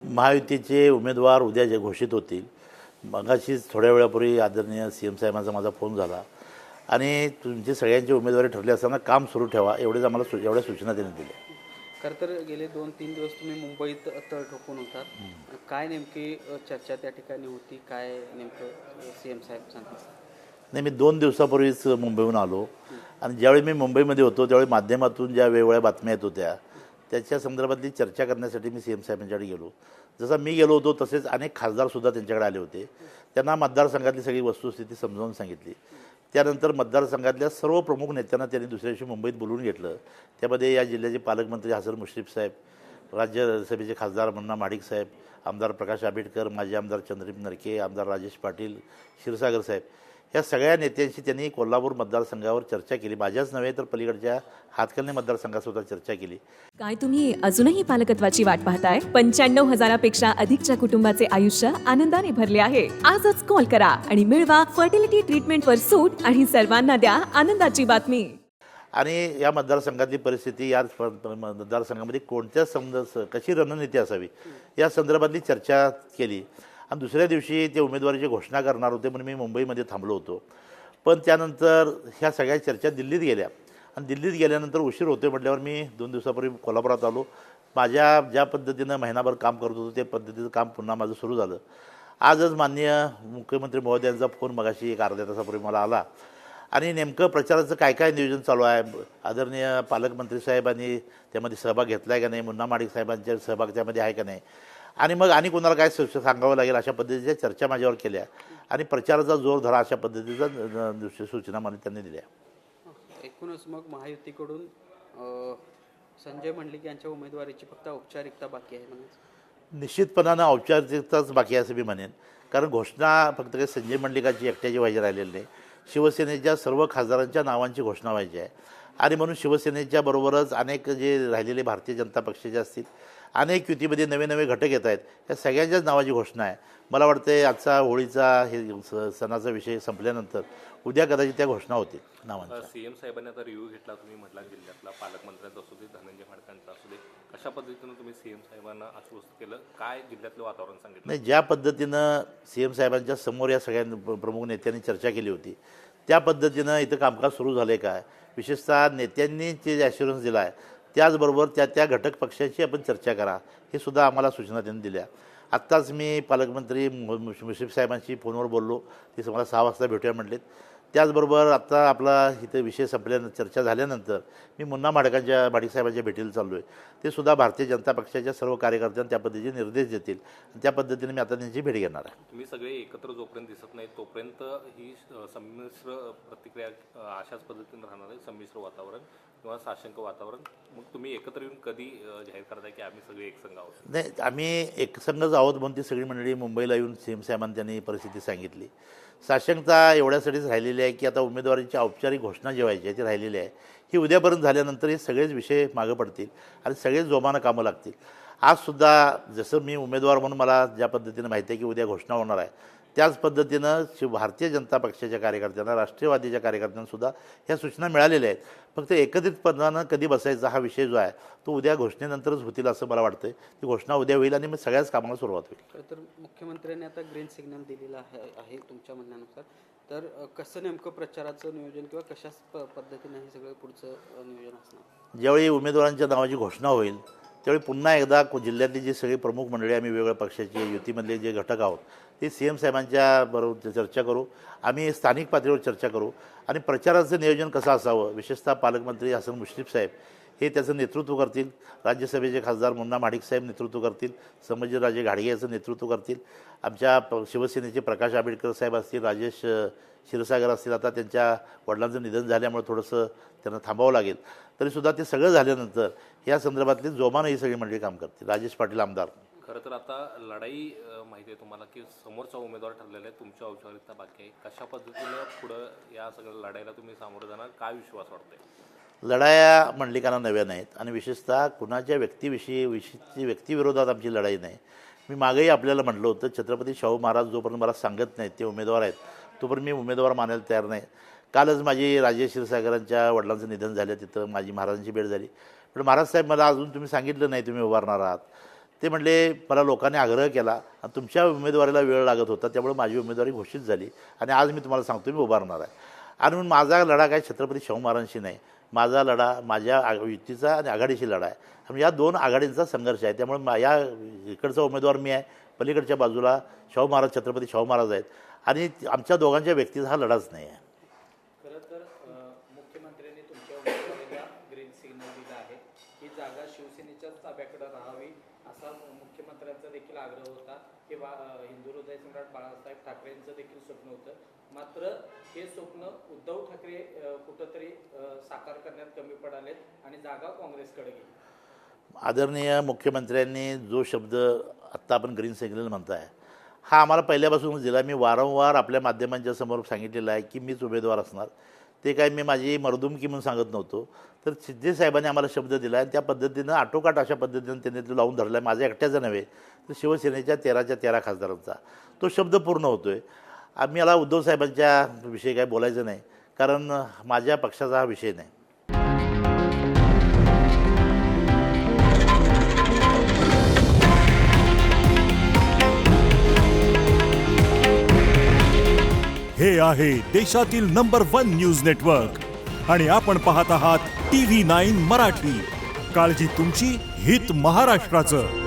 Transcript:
महायुतीचे उमेदवार उद्या जे घोषित होतील. मगाशीच थोड्या वेळापूर्वी आदरणीय CM साहेबांचा माझा फोन झाला आणि तुमची सगळ्यांची उमेदवारी ठरली असताना काम सुरू ठेवा एवढेच आम्हाला एवढ्या सूचना त्यांनी दिल्या. खरं तर गेले 2-3 दिवस तुम्ही मुंबईत तळ ठोकून होतात. काय नेमकी चर्चा त्या ठिकाणी होती? काय नेमकं CM साहेब सांगतात? नाही, मी 2 दिवसापूर्वीच मुंबईहून आलो आणि ज्यावेळी मी मुंबईमध्ये होतो त्यावेळी माध्यमातून ज्या वेगवेगळ्या बातम्या येत होत्या त्याच्या संदर्भातली चर्चा करण्यासाठी मी CM साहेबांच्याकडे गेलो. जसा मी गेलो होतो तसेच अनेक खासदारसुद्धा त्यांच्याकडे आले होते. त्यांना मतदारसंघातली सगळी वस्तुस्थिती समजावून सांगितली. त्यानंतर मतदारसंघातल्या सर्व प्रमुख नेत्यांना त्यांनी दुसऱ्या दिवशी मुंबईत बोलवून घेतलं. त्यामध्ये या जिल्ह्याचे पालकमंत्री हसन मुश्रीफ साहेब, राज्यसभेचे खासदार मुन्ना माडिक साहेब, आमदार प्रकाश आंबेडकर, माजी आमदार चंद्रदीप नरके, आमदार राजेश पाटील, क्षीरसागर साहेब, या सगळ्या नेत्यांशी त्यांनी कोल्हापूर मतदारसंघावर चर्चा केली. माझ्याच नव्हे तर पलीकडच्या हातकलणे मतदारसंघासुद्धा चर्चा केली. काय तुम्ही अजूनही पालकत्वाची वाट पाहताय? 95,000पेक्षा अधिकच्या कुटुंबाचे आयुष्य आनंदाने भरले आहे. आजच कॉल करा आणि मिळवा फर्टिलिटी ट्रीटमेंटवर सूट आणि सर्वांना द्या आनंदाची बातमी. आणि या मतदारसंघातली परिस्थिती, या मतदारसंघामध्ये कशी रणनीती असावी या संदर्भातली चर्चा केली. आणि दुसऱ्या दिवशी ते उमेदवारीची घोषणा करणार होते म्हणून मी मुंबईमध्ये थांबलो होतो. पण त्यानंतर ह्या सगळ्या चर्चा दिल्लीत गेल्या आणि दिल्लीत गेल्यानंतर उशीर होते म्हटल्यावर मी 2 दिवसापूर्वी कोल्हापुरात आलो. माझ्या ज्या पद्धतीनं महिनाभर काम करत होतो ते पद्धतीचं काम पुन्हा माझं सुरू झालं. आजच माननीय मुख्यमंत्री महोदयांचा फोन मगाशी एक अर्ध्या तासापूर्वी मला आला आणि नेमकं प्रचाराचं काय काय नियोजन चालू आहे, आदरणीय पालकमंत्री साहेबांनी त्यामध्ये सहभाग घेतला आहे का नाही, मुन्ना माडिक साहेबांचा सहभाग त्यामध्ये आहे का नाही, आणि मग आणि कोणाला काय सांगावं लागेल अशा पद्धतीच्या चर्चा माझ्यावर केल्या आणि प्रचाराचा जोर धरा अशा पद्धतीचा सूचना मला त्यांनी दिल्या. एकूणच मग महायुतीकडून संजय मंडलिक यांच्या उमेदवारीची फक्त औपचारिकता बाकी आहे म्हणायचं? निश्चितपणानं औपचारिकताच बाकी आहे असं मी म्हणेन. कारण घोषणा फक्त काही संजय मंडलिकाची एकट्याची व्हायची राहिलेली नाही. शिवसेनेच्या सर्व खासदारांच्या नावांची घोषणा व्हायची आहे आणि म्हणून शिवसेनेच्या बरोबरच अनेक जे राहिलेले भारतीय जनता पक्षाचे असतील, अनेक युतीमध्ये नवे नवे घटक येत आहेत, या सगळ्यांच्याच नावाची घोषणा आहे. मला वाटतं आजचा होळीचा हे सणाचा विषय संपल्यानंतर उद्या कदाचित त्या घोषणा होतील नावांच्या. CM साहेबांनी आता रिव्ह्यू घेतला, तुम्ही म्हटला जिल्ह्यातला पालकमंत्र्यांचा असू दे, धनंजय माडकांचा असू दे, कशा पद्धतीनं तुम्ही CM साहेबांना आश्वस्त केलं, काय जिल्ह्यातलं वातावरण सांगितलं? नाही, ज्या पद्धतीनं CM साहेबांच्या समोर या सगळ्या प्रमुख नेत्यांनी चर्चा केली होती त्या पद्धतीनं इथं कामकाज सुरू झाले काय, विशेषतः नेत्यांनी जे ॲश्युरन्स दिला आहे त्याचबरोबर त्या घटक पक्षाची आपण चर्चा करा हे सुद्धा आम्हाला सूचना त्यांनी दिल्या. आत्ताच मी पालकमंत्री मुश्रीफ साहेबांशी फोनवर बोललो, ते मला 6 वाजता भेटूया म्हटलेत. त्याचबरोबर आत्ता आपला इथं विषय चर्चा झाल्यानंतर मी मुन्ना माडिक साहेबांच्या भेटीला चाललो आहे. ते सुद्धा भारतीय जनता पक्षाच्या सर्व कार्यकर्त्यांना त्या पद्धतीचे निर्देश देतील आणि त्या पद्धतीने मी आता त्यांची भेट घेणार आहे. तुम्ही सगळे एकत्र जोपर्यंत दिसत नाही तोपर्यंत ही संमिश्र प्रतिक्रिया अशाच पद्धतीने राहणार आहे, संमिश्र वातावरण किंवा साशंक वातावरण. मग तुम्ही एकत्र येऊन कधी जाहीर करताय की आम्ही सगळे एकसंघ आहोत? नाही, आम्ही एकसंघच आहोत म्हणून ती सगळी मंडळी मुंबईला येऊन CM साहेबांनी त्यांनी परिस्थिती सांगितली. साशंकता एवढ्यासाठीच राहिलेली आहे की आता उमेदवारीची औपचारिक घोषणा जी व्हायची आहे ती राहिलेली आहे. ही उद्यापर्यंत झाल्यानंतर हे सगळेच विषय मागं पडतील आणि सगळेच जोमानं कामं लागतील. आजसुद्धा जसं मी उमेदवार म्हणून मला ज्या पद्धतीनं माहिती आहे की उद्या घोषणा होणार आहे, त्याच पद्धतीनं भारतीय जनता पक्षाच्या कार्यकर्त्यांना, राष्ट्रवादीच्या कार्यकर्त्यांनासुद्धा ह्या सूचना मिळालेल्या आहेत. फक्त एकत्रितपणानं कधी बसायचा हा विषय जो आहे तो उद्या घोषणेनंतरच होतील असं मला वाटतं. ती घोषणा उद्या होईल आणि मग सगळ्याच कामाला सुरुवात होईल. खरं तर मुख्यमंत्र्यांनी आता ग्रीन सिग्नल दिलेला आहे तुमच्या म्हणण्यानुसार. तर कसं नेमकं प्रचाराचं नियोजन किंवा कशा पद्धतीने हे सगळं पुढचं नियोजन असणार? ज्यावेळी उमेदवारांच्या नावाची घोषणा होईल त्यावेळी पुन्हा एकदा जिल्ह्यातली जी सगळी प्रमुख मंडळी आम्ही वेगवेगळ्या पक्षाचे युतीमधले जे घटक आहोत ते CM साहेबांच्या बरोबर चर्चा करू. आम्ही स्थानिक पातळीवर चर्चा करू आणि प्रचाराचं नियोजन कसं असावं, विशेषतः पालकमंत्री हसन मुश्रीफ साहेब हे त्याचं नेतृत्व करतील, राज्यसभेचे खासदार मुन्ना माडिक साहेब नेतृत्व करतील, संभाजीराजे घाडगे याचं नेतृत्व करतील, आमच्या शिवसेनेचे प्रकाश आंबेडकर साहेब असतील, राजेश क्षीरसागर असतील. आता त्यांच्या वडिलांचं निधन झाल्यामुळे थोडंसं त्यांना थांबावं लागेल, तरीसुद्धा ते सगळं झाल्यानंतर या संदर्भातली जोमानं ही सगळी मंडळी काम करतील. राजेश पाटील आमदार. खरं तर आता लढाई माहिती आहे तुम्हाला की समोरचा उमेदवार ठरलेला आहे, तुमच्या औपचारिकता बाकी आहे. कशा पद्धतीनं पुढं या सगळ्या लढाईला तुम्ही सामोरं जाणार, काय विश्वास वाटतोय? लढाया मंडलिकांना नव्या नाहीत आणि विशेषतः कुणाच्या व्यक्तिविरोधात आमची लढाई नाही. मी मागेही आपल्याला म्हटलं होतं, छत्रपती शाहू महाराज जोपर्यंत मला सांगत नाहीत ते उमेदवार आहेत तोपर्यंत मी उमेदवार मानायला तयार नाही. कालच माझी राजेश क्षीरसागरांच्या वडिलांचं निधन झालं, तिथं माझी महाराजांची भेट झाली. पण महाराज साहेब मला अजून तुम्ही सांगितलं नाही तुम्ही उभारणार आहात. ते म्हणले मला लोकांनी आग्रह केला आणि तुमच्या उमेदवारीला वेळ लागत होता त्यामुळे माझी उमेदवारी घोषित झाली आणि आज मी तुम्हाला सांगतो मी उभारणार आहे. आणि म्हणून माझा लढा काय छत्रपती शाहू महाराजांशी नाही, माझा लढा माझ्या युतीचा आणि आघाडीशी लढा आहे. आणि या दोन आघाडींचा संघर्ष आहे. त्यामुळे या इकडचा उमेदवार मी आहे, पलीकडच्या बाजूला शाहू महाराज छत्रपती शाहू महाराज आहेत आणि आमच्या दोघांच्या व्यक्तीचा हा लढाच नाही आहे. खरं तर मुख्यमंत्र्यांनी तुमच्या उमेदवारीला ग्रीन सिग्नल दिला आहे ही जागा शिवसेनेच्याच ताब्याकडे राहावी असा मुख्यमंत्र्यांचा देखील आग्रह होता की हिंदू हृदय सम्राट बाळासाहेब ठाकरेंचं देखील स्वप्न होतं. मात्र हे स्वप्न उद्धव ठाकरे कुठंतरी साकार करण्यात कमी पडालेत आणि जागा काँग्रेसकडे गेली. आदरणीय मुख्यमंत्र्यांनी जो शब्द आत्ता आपण ग्रीन सिग्नल म्हणताय हा आम्हाला पहिल्यापासूनच दिला. मी वारंवार आपल्या माध्यमांच्या समोर सांगितलेलं आहे की मीच उमेदवार असणार. ते काय मी माझी मर्दुमकी म्हणून सांगत नव्हतो. तर शिंदे साहेबांनी आम्हाला शब्द दिला आहे त्या पद्धतीनं आटोकाट अशा पद्धतीनं त्यांनी तो लावून धरला आहे. माझ्या एकट्याचा नव्हे तर शिवसेनेच्या 13च्या 13 खासदारांचा तो शब्द पूर्ण होतो आहे. मला उद्धव साहेबांच्या विषयी काय बोलायचं नाही कारण माझ्या पक्षाचा हा विषय नाही. हे आहे देशातील नंबर 1 न्यूज नेटवर्क आणि आपण पाहत आहात TV9 मराठी. काळजी तुमची, हित महाराष्ट्राचं.